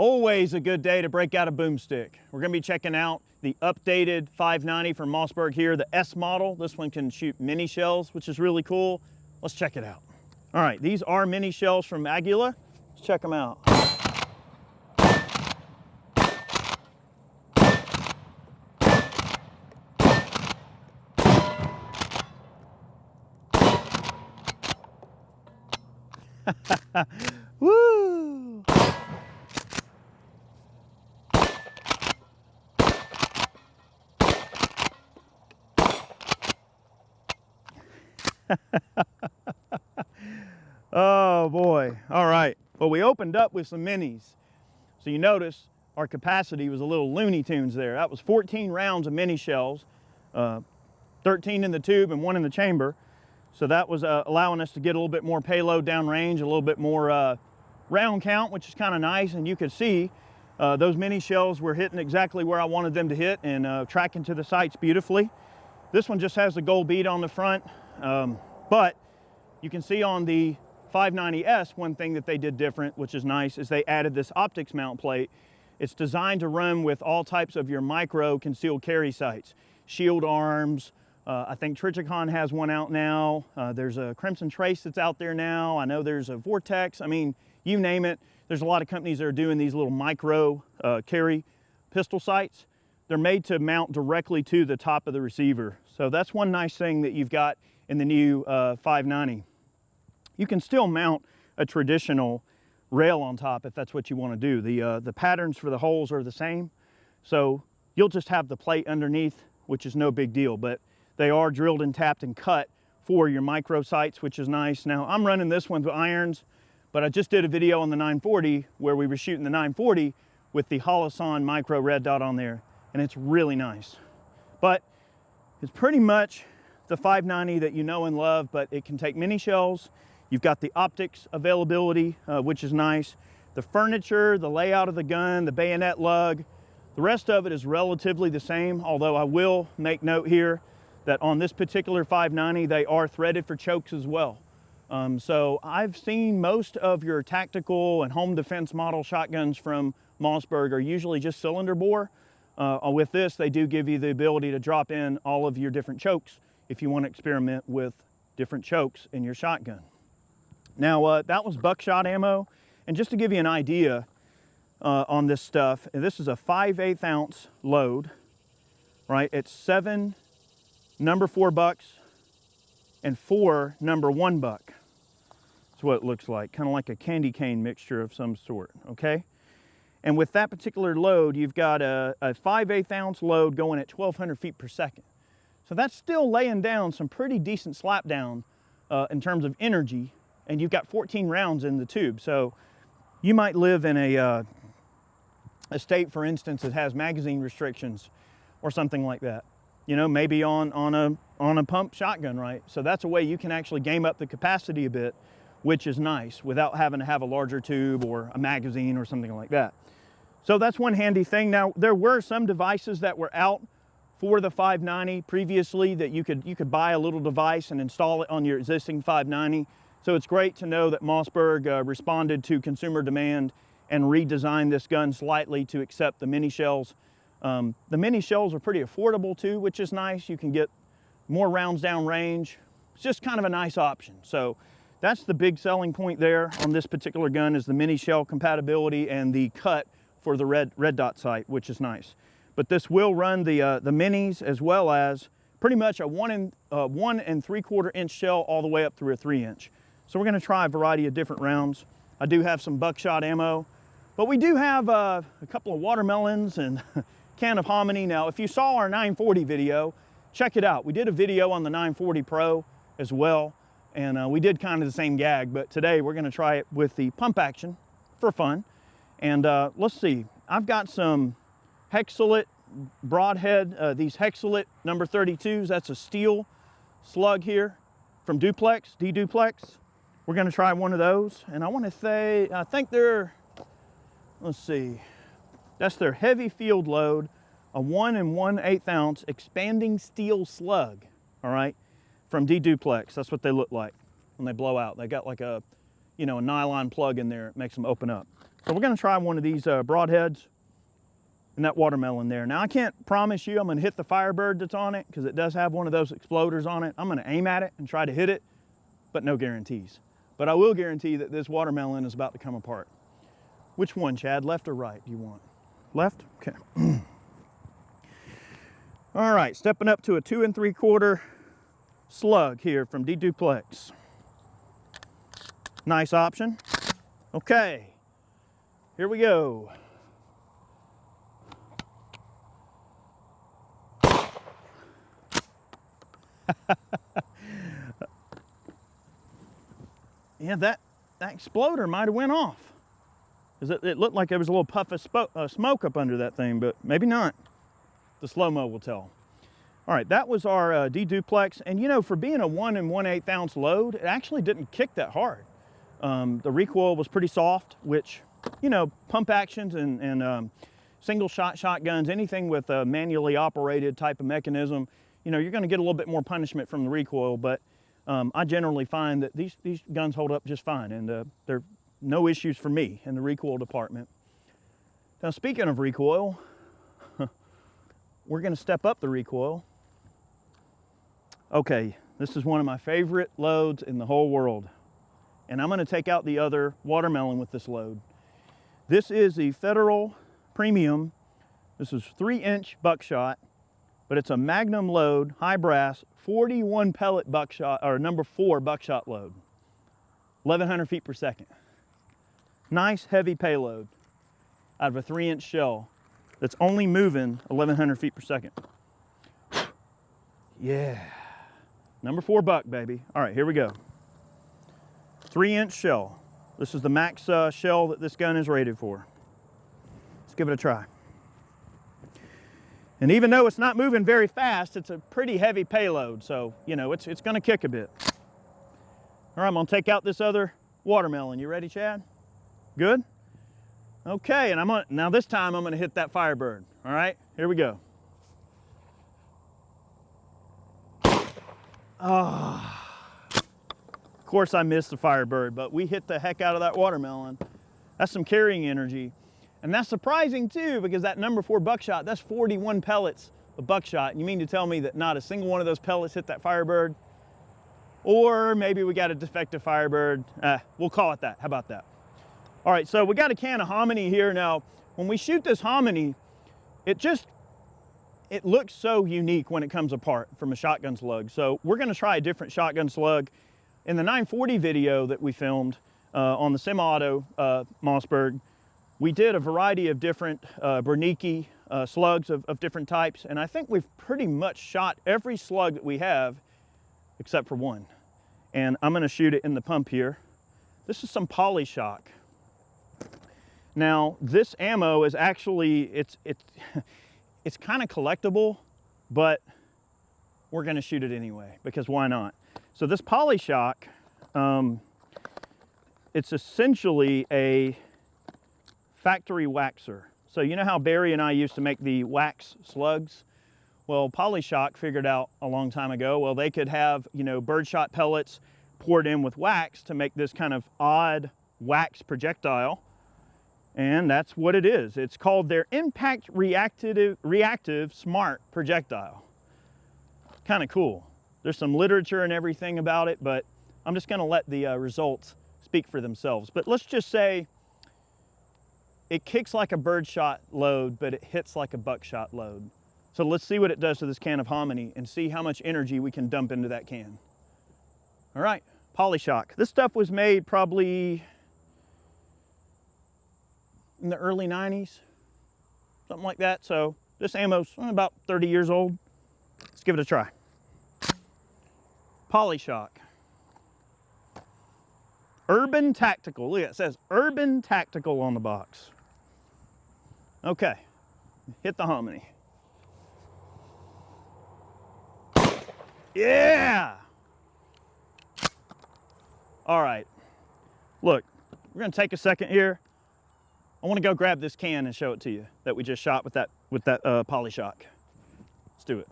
Always a good day to break out a boomstick. We're going to be checking out the updated 590 from Mossberg here, the S model. This one can shoot mini shells, which is really cool. Let's check it out. All right, these are mini shells from Aguila. Let's check them out. Woo! Oh boy. All right. Well, we opened up with some minis. So you notice our capacity was a little Looney Tunes there. That was 14 rounds of mini shells, 13 in the tube and 1 in the chamber. So that was allowing us to get a little bit more payload downrange, a little bit more round count, which is kind of nice. And you could see those mini shells were hitting exactly where I wanted them to hit and tracking to the sights beautifully. This one just has the gold bead on the front, but you can see on the 590S, one thing that they did different, which is nice, is they added this optics mount plate. It's designed to run with all types of your micro concealed carry sights, shield arms. I think Trichicon has one out now. There's a Crimson Trace that's out there now. I know there's a Vortex. I mean, you name it. There's a lot of companies that are doing these little micro carry pistol sights. They're made to mount directly to the top of the receiver. So that's one nice thing that you've got in the new 590. You can still mount a traditional rail on top if that's what you want to do. The patterns for the holes are the same. So you'll just have the plate underneath, which is no big deal, but they are drilled and tapped and cut for your micro sights, which is nice. Now I'm running this one with irons, but I just did a video on the 940 where we were shooting the 940 with the Holosun micro red dot on there, and it's really nice. But it's pretty much the 590 that you know and love, but it can take mini shells. You've got the optics availability, which is nice. The furniture, the layout of the gun, the bayonet lug, the rest of it is relatively the same, although I will make note here that on this particular 590, they are threaded for chokes as well. So I've seen most of your tactical and home defense model shotguns from Mossberg are usually just cylinder bore. With this, they do give you the ability to drop in all of your different chokes if you want to experiment with different chokes in your shotgun. Now, that was buckshot ammo. And just to give you an idea on this stuff, this is a 5/8 ounce load, right? It's 7 number 4 bucks and 4 number 1 buck. That's what it looks like, kind of like a candy cane mixture of some sort, okay? And with that particular load, you've got a 5/8 ounce load going at 1,200 feet per second. So that's still laying down some pretty decent slap down in terms of energy, and you've got 14 rounds in the tube. So you might live in a state, for instance, that has magazine restrictions or something like that. You know, maybe on a pump shotgun, right? So that's a way you can actually game up the capacity a bit, which is nice, without having to have a larger tube or a magazine or something like that. So that's one handy thing. Now, there were some devices that were out for the 590 previously that you could buy a little device and install it on your existing 590. So it's great to know that Mossberg responded to consumer demand and redesigned this gun slightly to accept the mini shells. The mini shells are pretty affordable too, which is nice. You can get more rounds down range. It's just kind of a nice option. So that's the big selling point there on this particular gun, is the mini shell compatibility and the cut for the red dot sight, which is nice. But this will run the minis as well as pretty much a 1 3/4 inch shell all the way up through a 3 inch. So we're going to try a variety of different rounds. I do have some buckshot ammo, but we do have a couple of watermelons and a can of hominy. Now, if you saw our 940 video, check it out. We did a video on the 940 Pro as well, and we did kind of the same gag, but today we're going to try it with the pump action for fun. And let's see, I've got some Hexalit broadhead, these Hexalit number 32s. That's a steel slug here from Duplex, D-Duplex. We're going to try one of those, and I want to say, I think they're, let's see, that's their heavy field load, a 1 1/8 ounce expanding steel slug, all right, from D-Duplex. That's what they look like when they blow out. They got like a, you know, a nylon plug in there. It makes them open up. So we're gonna try one of these broadheads and that watermelon there. Now I can't promise you I'm gonna hit the Firebird that's on it because it does have one of those exploders on it. I'm gonna aim at it and try to hit it, but no guarantees. But I will guarantee that this watermelon is about to come apart. Which one, Chad, left or right do you want? Left? Okay. All right, stepping up to a 2 3/4 slug here from D-Duplex. Nice option. Okay, here we go. Yeah, that exploder might have went off. Because it looked like there was a little puff of smoke up under that thing, but maybe not. The slow-mo will tell. All right, that was our D-Duplex. And you know, for being a 1 1/8 ounce load, it actually didn't kick that hard. The recoil was pretty soft, which, you know, pump actions and single shot shotguns, anything with a manually operated type of mechanism, you know, you're gonna get a little bit more punishment from the recoil, but I generally find that these guns hold up just fine, and they're no issues for me in the recoil department. Now, speaking of recoil, we're gonna step up the recoil. Okay, this is one of my favorite loads in the whole world. And I'm gonna take out the other watermelon with this load. This is the Federal Premium. This is 3-inch buckshot, but it's a Magnum load, high brass, 41 pellet buckshot, or number 4 buckshot load. 1,100 feet per second. Nice heavy payload out of a 3-inch shell that's only moving 1,100 feet per second. Yeah, number 4 buck, baby. All right, here we go. 3-inch shell. This is the max shell that this gun is rated for. Let's give it a try. And even though it's not moving very fast, it's a pretty heavy payload, so, you know, it's gonna kick a bit. All right, I'm gonna take out this other watermelon. You ready, Chad? Good? Okay, and now this time I'm gonna hit that Firebird. All right, here we go. Of course I missed the Firebird, but we hit the heck out of that watermelon. That's some carrying energy. And that's surprising too, because that number 4 buckshot, that's 41 pellets of buckshot. And you mean to tell me that not a single one of those pellets hit that Firebird? Or maybe we got a defective Firebird. We'll call it that. How about that? All right, so we got a can of hominy here. Now, when we shoot this hominy, it looks so unique when it comes apart from a shotgun slug. So we're gonna try a different shotgun slug. In the 940 video that we filmed on the semi-auto Mossberg, we did a variety of different Berniki slugs of different types, and I think we've pretty much shot every slug that we have except for one. And I'm gonna shoot it in the pump here. This is some Polyshock. Now, this ammo is actually, it's kind of collectible, but we're gonna shoot it anyway, because why not? So this Polyshock, it's essentially a factory waxer. So you know how Barry and I used to make the wax slugs? Well, Polyshock figured out a long time ago, well, they could have, you know, birdshot pellets poured in with wax to make this kind of odd wax projectile. And that's what it is. It's called their Impact Reactive Smart Projectile. Kind of cool. There's some literature and everything about it, but I'm just gonna let the results speak for themselves. But let's just say it kicks like a birdshot load, but it hits like a buckshot load. So let's see what it does to this can of hominy and see how much energy we can dump into that can. All right, Polyshock. This stuff was made probably in the early 90s, something like that. So this ammo's about 30 years old. Let's give it a try. Polyshock. Urban Tactical. Look, it says Urban Tactical on the box. Okay, hit the hominy. Yeah! All right, look, we're gonna take a second here. I wanna go grab this can and show it to you that we just shot with that Polyshock. Let's do it.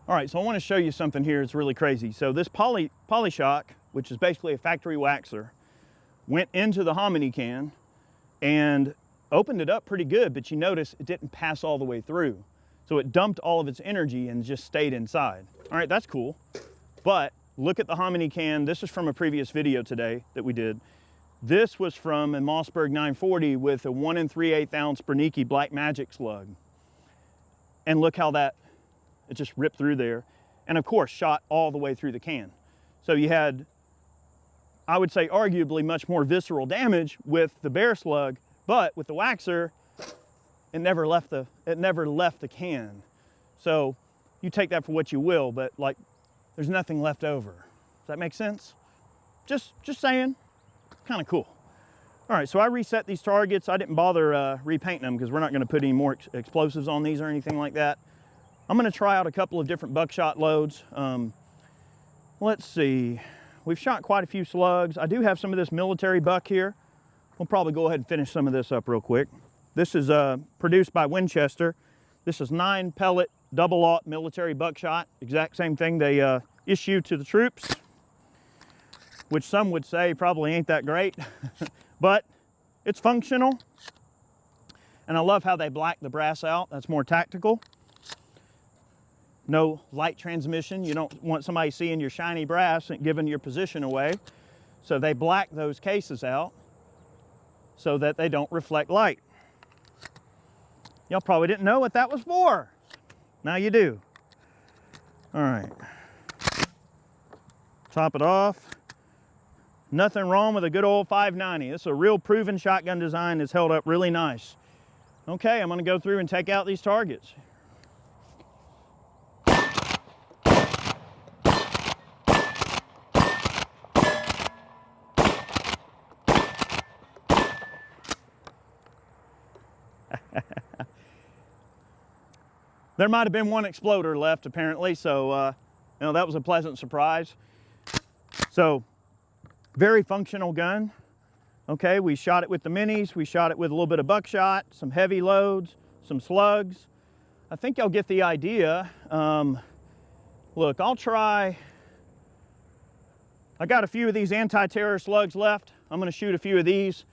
All right, so I wanna show you something here that's really crazy. So this Polyshock, which is basically a factory waxer, went into the hominy can, and opened it up pretty good, but you notice it didn't pass all the way through. So it dumped all of its energy and just stayed inside. All right, that's cool. But look at the hominy can. This is from a previous video today that we did. This was from a Mossberg 940 with a 1 3/8 ounce Bernicki Black Magic slug. And look how it just ripped through there. And of course, shot all the way through the can. So you had, I would say, arguably much more visceral damage with the bare slug, but with the waxer, it never left the can. So you take that for what you will, but like, there's nothing left over. Does that make sense? Just saying, kind of cool. All right, so I reset these targets. I didn't bother repainting them because we're not gonna put any more explosives on these or anything like that. I'm gonna try out a couple of different buckshot loads. Let's see, we've shot quite a few slugs. I do have some of this military buck here. We'll probably go ahead and finish some of this up real quick. This is produced by Winchester. This is 9 pellet double-aught military buckshot. Exact same thing they issue to the troops, which some would say probably ain't that great, but it's functional. And I love how they black the brass out. That's more tactical. No light transmission. You don't want somebody seeing your shiny brass and giving your position away. So they black those cases out so that they don't reflect light. Y'all probably didn't know what that was for. Now you do. All right. Top it off. Nothing wrong with a good old 590. This is a real proven shotgun design that's held up really nice. Okay, I'm gonna go through and take out these targets. There might have been one exploder left apparently, so you know, that was a pleasant surprise. So, very functional gun. Okay, we shot it with the minis, we shot it with a little bit of buckshot, some heavy loads, some slugs. I think y'all get the idea. Look, I'll try, I got a few of these anti-terror slugs left. I'm gonna shoot a few of these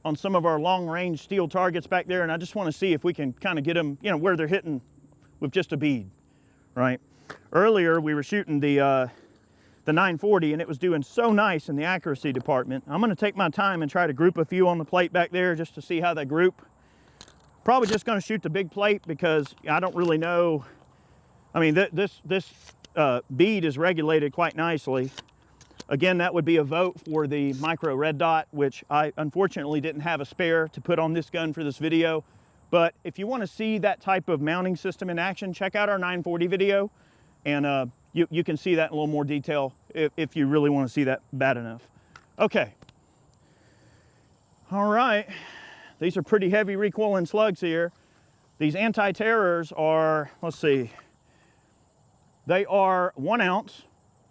on some of our long-range steel targets back there, and I just wanna see if we can kind of get them, you know, where they're hitting with just a bead, right? Earlier, we were shooting the 940 and it was doing so nice in the accuracy department. I'm gonna take my time and try to group a few on the plate back there just to see how they group. Probably just gonna shoot the big plate because I don't really know. I mean, this bead is regulated quite nicely. Again, that would be a vote for the micro red dot, which I unfortunately didn't have a spare to put on this gun for this video. But if you wanna see that type of mounting system in action, check out our 940 video and you can see that in a little more detail if you really want to see that bad enough. Okay. All right. These are pretty heavy recoiling slugs here. These anti-terrors are, let's see, they are 1 ounce,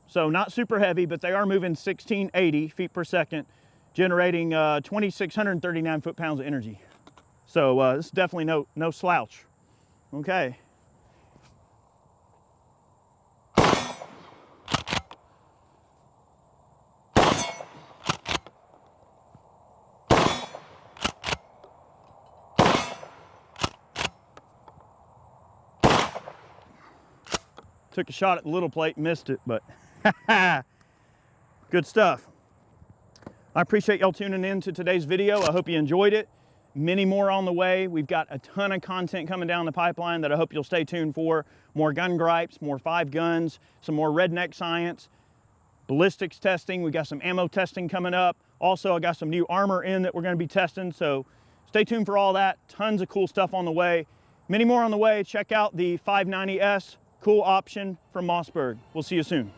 so not super heavy, but they are moving 1680 feet per second, generating 2,639 foot-pounds of energy. So this is definitely no slouch. Okay. Took a shot at the little plate, missed it, but good stuff. I appreciate y'all tuning in to today's video. I hope you enjoyed it. Many more on the way. We've got a ton of content coming down the pipeline that I hope you'll stay tuned for. More gun gripes, more 5 guns, some more redneck science, ballistics testing. We got some ammo testing coming up. Also, I got some new armor in that we're gonna be testing, so stay tuned for all that. Tons of cool stuff on the way. Many more on the way. Check out the 590S. Cool option from Mossberg. We'll see you soon.